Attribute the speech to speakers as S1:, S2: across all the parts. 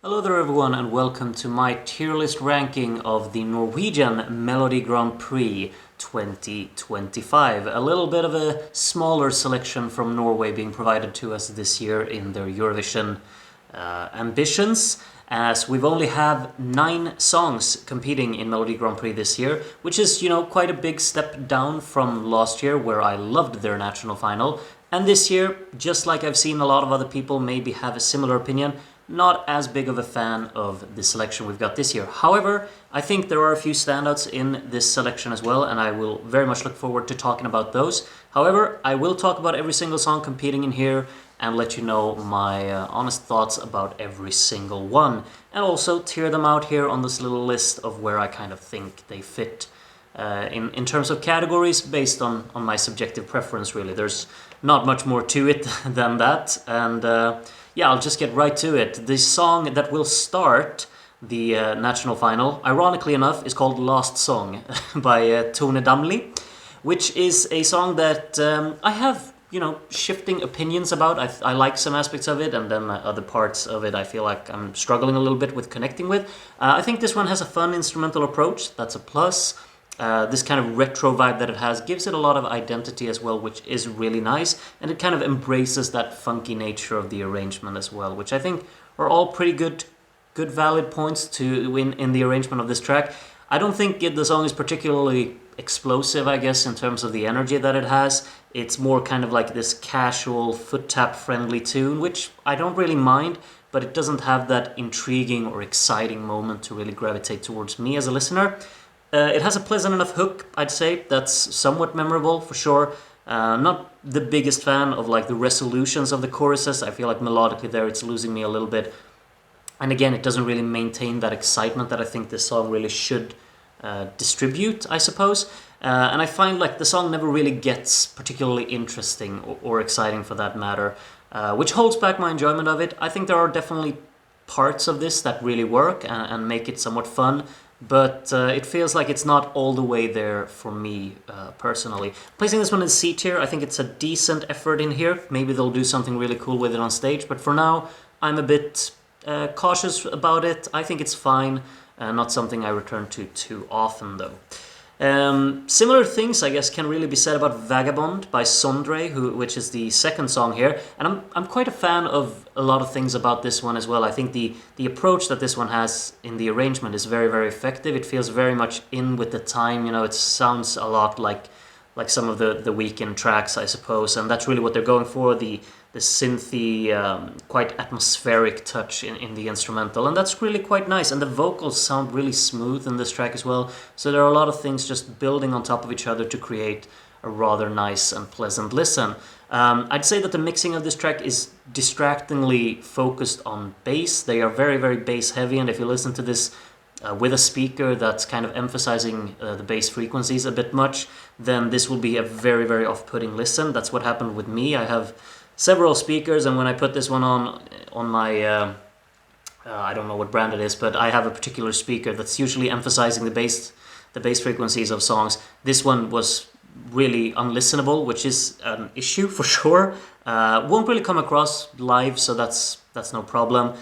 S1: Hello there everyone and welcome to my tier list ranking of the Norwegian Melodi Grand Prix 2025. A little bit of a smaller selection from Norway being provided to us this year in their Eurovision ambitions, as we've only have 9 songs competing in Melodi Grand Prix this year, which is, quite a big step down from last year where I loved their national final. And this year, just like I've seen a lot of other people maybe have a similar opinion, not as big of a fan of the selection we've got this year. However, I think there are a few standouts in this selection as well, and I will very much look forward to talking about those. However, I will talk about every single song competing in here and let you know my honest thoughts about every single one, and also tier them out here on this little list of where I kind of think they fit in terms of categories based on my subjective preference, really. There's not much more to it than that, and yeah, I'll just get right to it. The song that will start the national final, ironically enough, is called Last Song by Damli, which is a song that I have, shifting opinions about. I like some aspects of it, and then other parts of it I feel like I'm struggling a little bit with connecting with. I think this one has a fun instrumental approach, that's a plus. This kind of retro vibe that it has gives it a lot of identity as well, which is really nice, and it kind of embraces that funky nature of the arrangement as well, which I think are all pretty good valid points to win in the arrangement of this track. I don't think the song is particularly explosive, I guess, in terms of the energy that it has. It's more kind of like this casual foot tap friendly tune, which I don't really mind, but it doesn't have that intriguing or exciting moment to really gravitate towards me as a listener. It has a pleasant enough hook, I'd say, that's somewhat memorable for sure. Not the biggest fan of like the resolutions of the choruses. I feel like melodically there it's losing me a little bit. And again, it doesn't really maintain that excitement that I think this song really should distribute, I suppose. And I find like the song never really gets particularly interesting or exciting for that matter, which holds back my enjoyment of it. I think there are definitely parts of this that really work and make it somewhat fun. But it feels like it's not all the way there for me, personally. Placing this one in C tier, I think it's a decent effort in here. Maybe they'll do something really cool with it on stage, but for now, I'm a bit cautious about it. I think it's fine, not something I return to too often, though. Similar things, I guess, can really be said about Vagabond by Sondrey, which is the second song here. And I'm quite a fan of a lot of things about this one as well. I think the approach that this one has in the arrangement is very, very effective. It feels very much in with the time. It sounds a lot like some of the Weekend tracks, I suppose. And that's really what they're going for, the synthy, quite atmospheric touch in the instrumental, and that's really quite nice. And the vocals sound really smooth in this track as well, so there are a lot of things just building on top of each other to create a rather nice and pleasant listen. I'd say that the mixing of this track is distractingly focused on bass. They are very, very bass heavy, and if you listen to this with a speaker that's kind of emphasizing the bass frequencies a bit much, then this will be a very, very off-putting listen. That's what happened with me. I have several speakers, and when I put this one on my I don't know what brand it is, but I have a particular speaker that's usually emphasizing the bass frequencies of songs. This one was really unlistenable, which is an issue for sure. Won't really come across live, so that's no problem.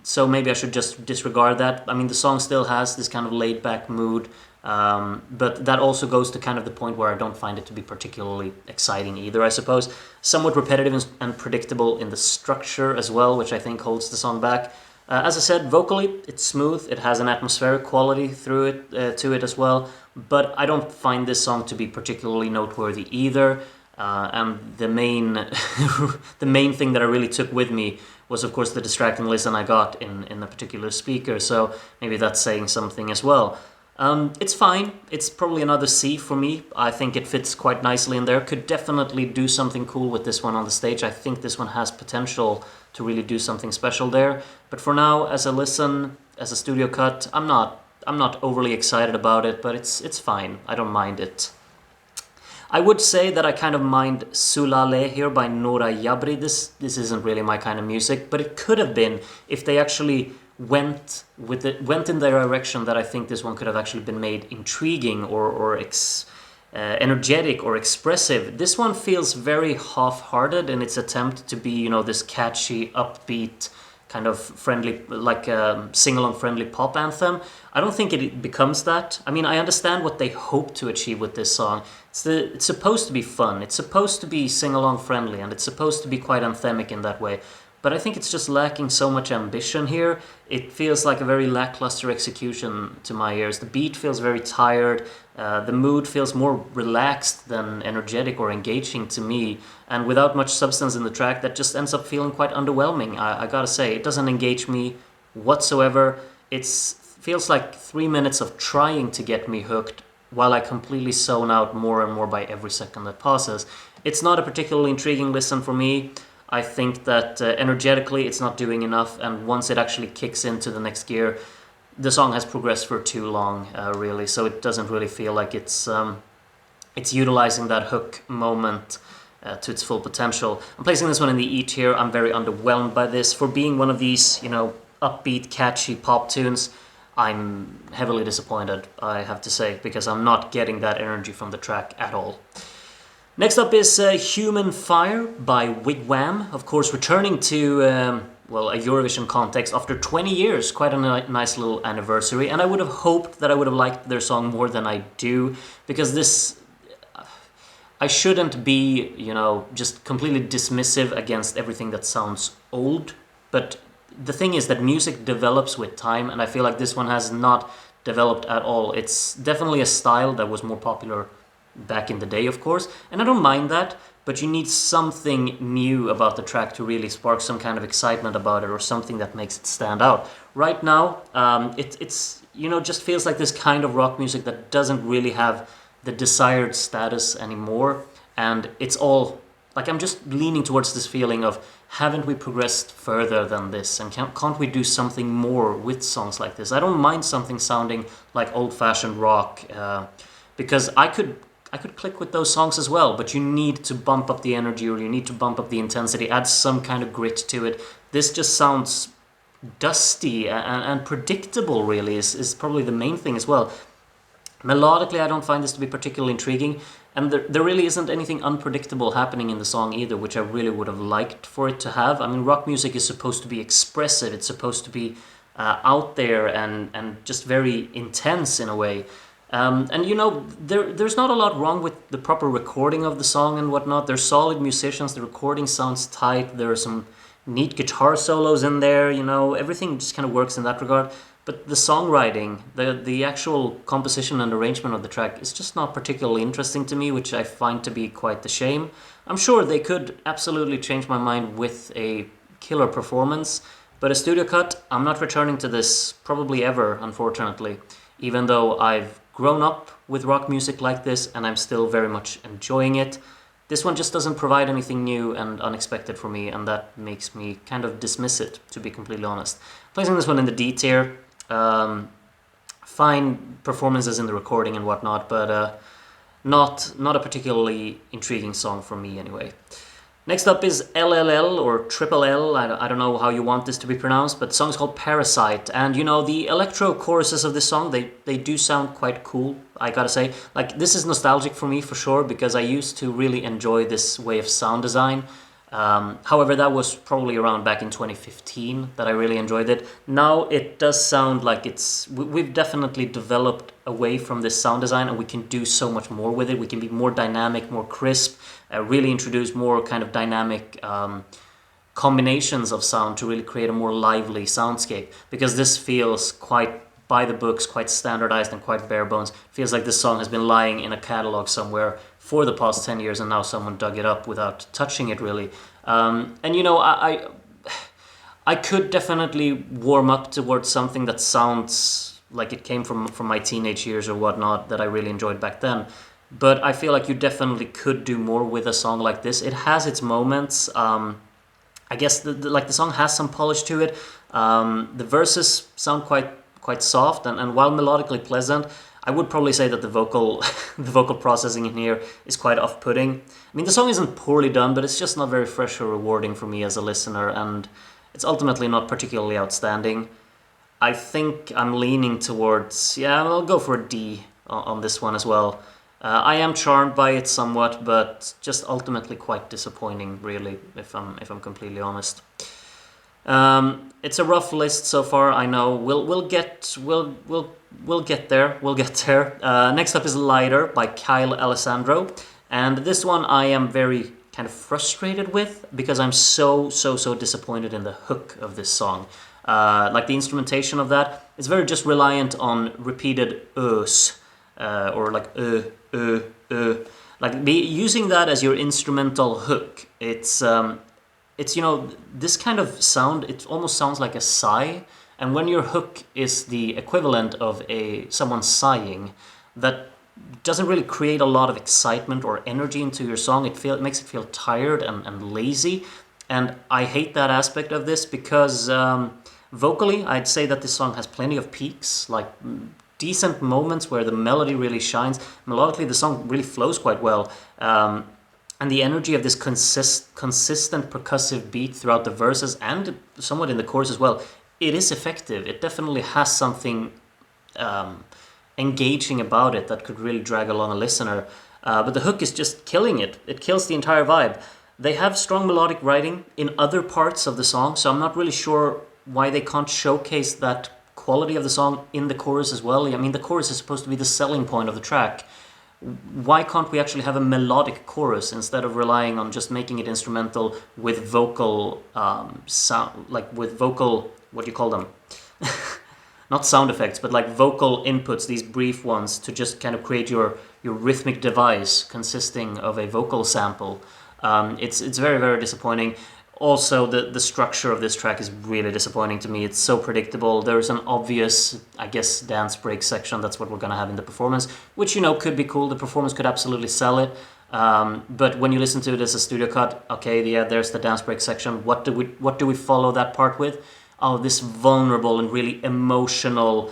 S1: So maybe I should just disregard that. I mean, the song still has this kind of laid back mood, but that also goes to kind of the point where I don't find it to be particularly exciting either, I suppose. Somewhat repetitive and predictable in the structure as well, which I think holds the song back. As I said, vocally, it's smooth. It has an atmospheric quality through it to it as well, but I don't find this song to be particularly noteworthy either. And the main the main thing that I really took with me was, of course, the distracting listen I got in the particular speaker, so maybe that's saying something as well. It's fine. It's probably another C for me. I think it fits quite nicely in there. Could definitely do something cool with this one on the stage. I think this one has potential to really do something special there. But for now, as a listen, as a studio cut, I'm not overly excited about it, but it's fine. I don't mind it. I would say that I kind of mind Sulale here by Nora Jabri. This isn't really my kind of music, but it could have been if they actually went in the direction that I think this one could have actually been made intriguing or energetic or expressive. This one feels very half-hearted in its attempt to be, this catchy, upbeat kind of friendly, like a sing-along friendly pop anthem. I don't think it becomes that. I mean, I understand what they hope to achieve with this song. It's supposed to be fun, it's supposed to be sing-along friendly, and it's supposed to be quite anthemic in that way. But I think it's just lacking so much ambition here. It feels like a very lackluster execution to my ears. The beat feels very tired. The mood feels more relaxed than energetic or engaging to me. And without much substance in the track, that just ends up feeling quite underwhelming. I gotta say, it doesn't engage me whatsoever. It feels like 3 minutes of trying to get me hooked, while I completely zone out more and more by every second that passes. It's not a particularly intriguing listen for me. I think that energetically it's not doing enough, and once it actually kicks into the next gear, the song has progressed for too long, really, so it doesn't really feel like it's utilizing that hook moment to its full potential. I'm placing this one in the E tier. I'm very underwhelmed by this. For being one of these, upbeat, catchy pop tunes, I'm heavily disappointed, I have to say, because I'm not getting that energy from the track at all. Next up is Human Fire by Wig Wam, of course returning to a Eurovision context after 20 years, quite a nice little anniversary, and I would have hoped that I would have liked their song more than I do, because this, I shouldn't be, just completely dismissive against everything that sounds old, but the thing is that music develops with time, and I feel like this one has not developed at all. It's definitely a style that was more popular back in the day, of course, and I don't mind that, but you need something new about the track to really spark some kind of excitement about it, or something that makes it stand out. Right now, it's just feels like this kind of rock music that doesn't really have the desired status anymore, and it's all like, I'm just leaning towards this feeling of, haven't we progressed further than this, and can't we do something more with songs like this? I don't mind something sounding like old-fashioned rock, because I could click with those songs as well, but you need to bump up the energy, or you need to bump up the intensity, add some kind of grit to it. This just sounds dusty and predictable, really, is probably the main thing as well. Melodically, I don't find this to be particularly intriguing, and there really isn't anything unpredictable happening in the song either, which I really would have liked for it to have. I mean, rock music is supposed to be expressive, it's supposed to be out there and just very intense in a way. There's not a lot wrong with the proper recording of the song and whatnot. They're solid musicians, the recording sounds tight, there are some neat guitar solos in there, everything just kind of works in that regard. But the songwriting, the actual composition and arrangement of the track is just not particularly interesting to me, which I find to be quite the shame. I'm sure they could absolutely change my mind with a killer performance, but a studio cut, I'm not returning to this probably ever, unfortunately, even though I've grown up with rock music like this and I'm still very much enjoying it. This one just doesn't provide anything new and unexpected for me, and that makes me kind of dismiss it, to be completely honest. Placing this one in the D tier. Fine performances in the recording and whatnot, but not a particularly intriguing song for me anyway. Next up is LLL, or Triple L, I don't know how you want this to be pronounced, but the song is called Parasite, and the electro choruses of this song, they do sound quite cool, I gotta say. Like, this is nostalgic for me for sure, because I used to really enjoy this way of sound design. However, that was probably around back in 2015 that I really enjoyed it. Now it does sound like we've definitely developed away from this sound design, and we can do so much more with it. We can be more dynamic, more crisp, really introduce more kind of dynamic combinations of sound to really create a more lively soundscape, because this feels quite by the books, quite standardized and quite bare bones. It feels like this song has been lying in a catalog somewhere for the past 10 years, and now someone dug it up without touching it really. I could definitely warm up towards something that sounds like it came from my teenage years or whatnot, that I really enjoyed back then. But I feel like you definitely could do more with a song like this. It has its moments. I guess the song has some polish to it. The verses sound quite soft, and while melodically pleasant, I would probably say that the vocal processing in here is quite off-putting. I mean, the song isn't poorly done, but it's just not very fresh or rewarding for me as a listener, and it's ultimately not particularly outstanding. I think I'm leaning towards, I'll go for a D on this one as well. I am charmed by it somewhat, but just ultimately quite disappointing, really, if I'm completely honest. It's a rough list so far. I know. We'll get there. We'll get there. Next up is Lighter by Kyle Alessandro, and this one I am very kind of frustrated with because I'm so disappointed in the hook of this song. Like the instrumentation of that is very just reliant on repeated uhs, or like like using that as your instrumental hook. It's this kind of sound. It almost sounds like a sigh, and when your hook is the equivalent of someone sighing, that doesn't really create a lot of excitement or energy into your song. It makes it feel tired and lazy, and I hate that aspect of this because vocally, I'd say that this song has plenty of peaks, like decent moments where the melody really shines. Melodically, the song really flows quite well. And the energy of this consistent percussive beat throughout the verses and somewhat in the chorus as well, it is effective. It definitely has something engaging about it that could really drag along a listener. But the hook is just killing it. It kills the entire vibe. They have strong melodic writing in other parts of the song, so I'm not really sure why they can't showcase that quality of the song in the chorus as well. I mean, the chorus is supposed to be the selling point of the track. Why can't we actually have a melodic chorus instead of relying on just making it instrumental with vocal sound, like with vocal, what do you call them? Not sound effects, but like vocal inputs, these brief ones to just kind of create your rhythmic device consisting of a vocal sample. It's very disappointing. Also, the structure of this track is really disappointing to me. It's so predictable. There's an obvious, I guess, dance break section. That's what we're going to have in the performance, which, could be cool. The performance could absolutely sell it. But when you listen to it as a studio cut, okay, yeah, there's the dance break section. What do we follow that part with? Oh, this vulnerable and really emotional,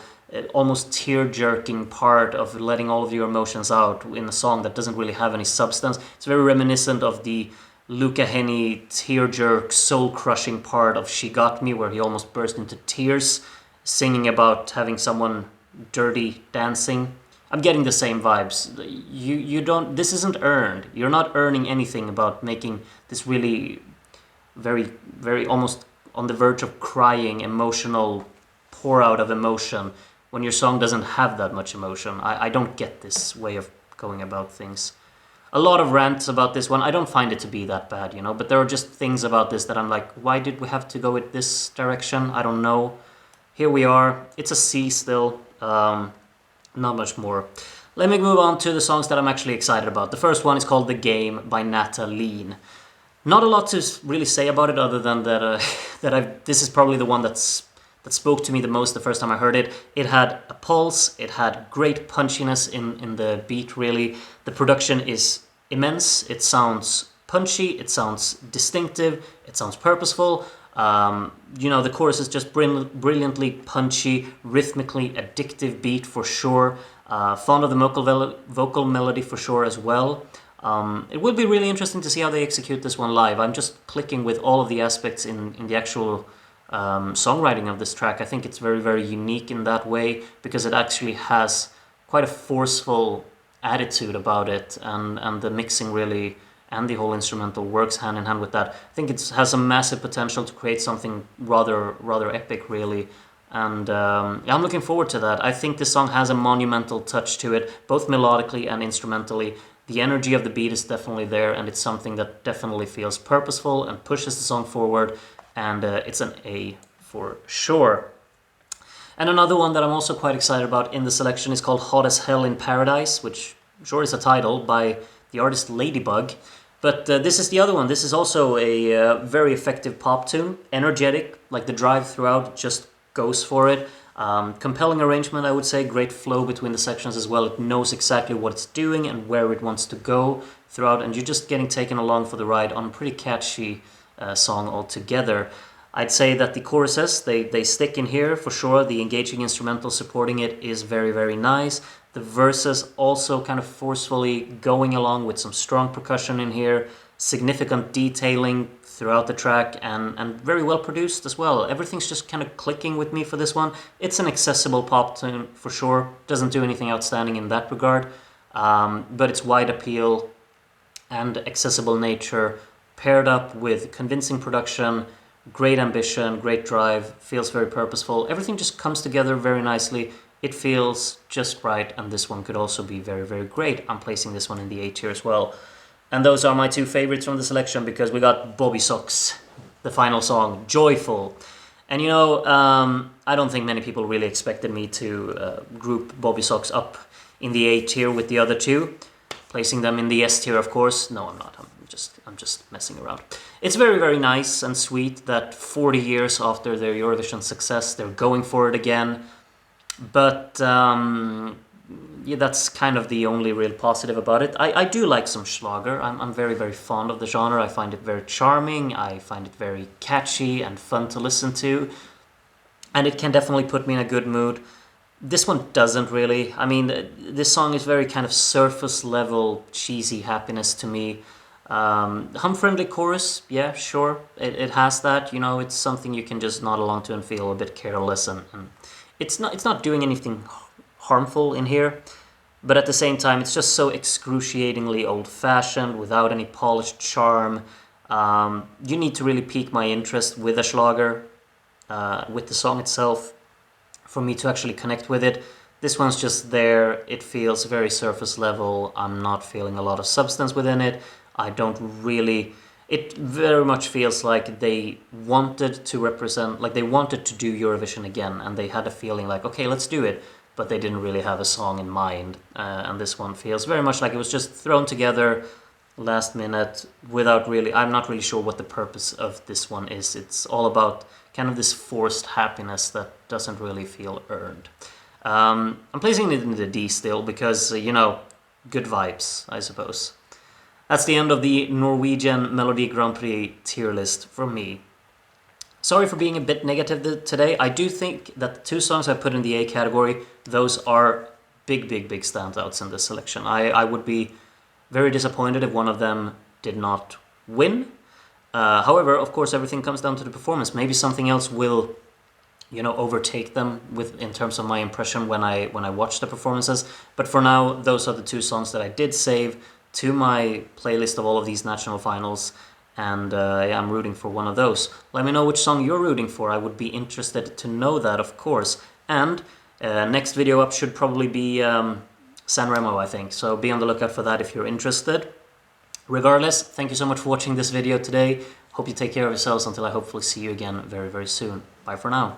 S1: almost tear-jerking part of letting all of your emotions out in a song that doesn't really have any substance. It's very reminiscent of the Luca Henney tear-jerk, soul-crushing part of She Got Me, where he almost burst into tears, singing about having someone dirty dancing. I'm getting the same vibes. You don't. This isn't earned. You're not earning anything about making this really very almost on the verge of crying, emotional pour out of emotion when your song doesn't have that much emotion. I don't get this way of going about things. A lot of rants about this one. I don't find it to be that bad, but there are just things about this that I'm like, why did we have to go with this direction? I don't know. Here we are. It's a C still. Not much more. Let me move on to the songs that I'm actually excited about. The first one is called The Game by Nataleen. Not a lot to really say about it other than that this is probably the one that spoke to me the most the first time I heard it. It had a pulse, it had great punchiness in the beat, really. The production is immense, it sounds punchy, it sounds distinctive, it sounds purposeful. The chorus is just brilliantly punchy, rhythmically addictive beat for sure. Fond of the vocal melody for sure as well. It will be really interesting to see how they execute this one live. I'm just clicking with all of the aspects in the actual songwriting of this track. I think it's very unique in that way because it actually has quite a forceful attitude about it, and the mixing really and the whole instrumental works hand in hand with that. I think it has a massive potential to create something rather epic, really. And I'm looking forward to that. I think this song has a monumental touch to it, both melodically and instrumentally. The energy of the beat is definitely there, and it's something that definitely feels purposeful and pushes the song forward. And it's an A for sure. And another one that I'm also quite excited about in the selection is called Hot as Hell in Paradise, which sure is a title by the artist Ladybug. But this is the other one. This is also a very effective pop tune, energetic, like the drive throughout just goes for it. Compelling arrangement, I would say, great flow between the sections as well. It knows exactly what it's doing and where it wants to go throughout, and you're just getting taken along for the ride on a pretty catchy song altogether. I'd say that the choruses, they stick in here for sure. The engaging instrumental supporting it is very nice. The verses also kind of forcefully going along with some strong percussion in here, significant detailing throughout the track, and very well produced as well. Everything's just kind of clicking with me for this one. It's an accessible pop tune for sure. Doesn't do anything outstanding in that regard, but its wide appeal and accessible nature paired up with convincing production, Great ambition, great drive, feels very purposeful. Everything just comes together very nicely. It feels just right, and this one could also be very, very great. I'm placing this one in the A tier as well. And those are my two favorites from the selection, because we got Bobbysocks, the final song, Joyful. And you know, I don't think many people really expected me to group Bobbysocks up in the A tier with the other two, placing them in the S tier, of course. No, I'm not. I'm just messing around. It's very, very nice and sweet that 40 years after their Eurovision success, they're going for it again. But yeah, that's kind of the only real positive about it. I do like some Schlager. I'm very, very fond of the genre. I find it very charming. I find it very catchy and fun to listen to. And it can definitely put me in a good mood. This one doesn't really. I mean, this song is very kind of surface level, cheesy happiness to me. Hum-friendly chorus, yeah, sure. It has that. You know, it's something you can just nod along to and feel a bit careless. And it's not doing anything harmful in here. But at the same time, it's just so excruciatingly old-fashioned, without any polished charm. You need to really pique my interest with a Schlager, with the song itself, for me to actually connect with it. This one's just there. It feels very surface level. I'm not feeling a lot of substance within it. I don't really... It very much feels like they wanted to represent... Like they wanted to do Eurovision again, and they had a feeling like, okay, let's do it. But they didn't really have a song in mind. And this one feels very much like it was just thrown together last minute without really... I'm not really sure what the purpose of this one is. It's all about kind of this forced happiness that doesn't really feel earned. I'm placing it in the D still because, you know, good vibes, I suppose. That's the end of the Norwegian Melodi Grand Prix tier list from me. Sorry for being a bit negative today. I do think that the two songs I put in the A category, those are big standouts in this selection. I would be very disappointed if one of them did not win. However, of course, everything comes down to the performance. Maybe something else will, you know, overtake them in terms of my impression when I watch the performances. But for now, those are the two songs that I did save to my playlist of all of these national finals, and yeah, I'm rooting for one of those. Let me know which song you're rooting for. I would be interested to know that, of course. And next video up should probably be San Remo, I think, so be on the lookout for that if you're interested. Regardless, thank you so much for watching this video today. Hope you take care of yourselves until I hopefully see you again very, very soon. Bye for now.